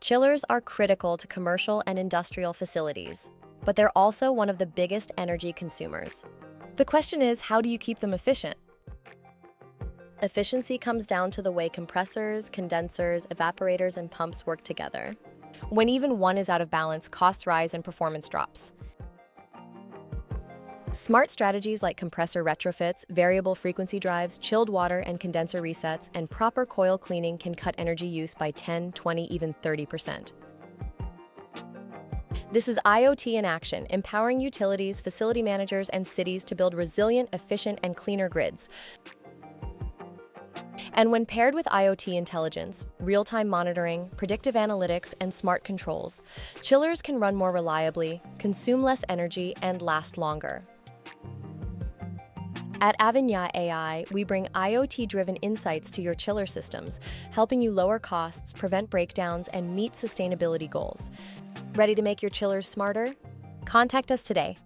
Chillers are critical to commercial and industrial facilities, but they're also one of the biggest energy consumers. The question is, how do you keep them efficient? Efficiency comes down to the way compressors, condensers, evaporators, and pumps work together. When even one is out of balance, costs rise and performance drops. Smart strategies like compressor retrofits, variable frequency drives, chilled water and condenser resets, and proper coil cleaning can cut energy use by 10, 20, even 30%. This is IoT in action, empowering utilities, facility managers, and cities to build resilient, efficient, and cleaner grids. And when paired with IoT intelligence, real-time monitoring, predictive analytics, and smart controls, chillers can run more reliably, consume less energy, and last longer. At AvignaAI, we bring IoT-driven insights to your chiller systems, helping you lower costs, prevent breakdowns, and meet sustainability goals. Ready to make your chillers smarter? Contact us today.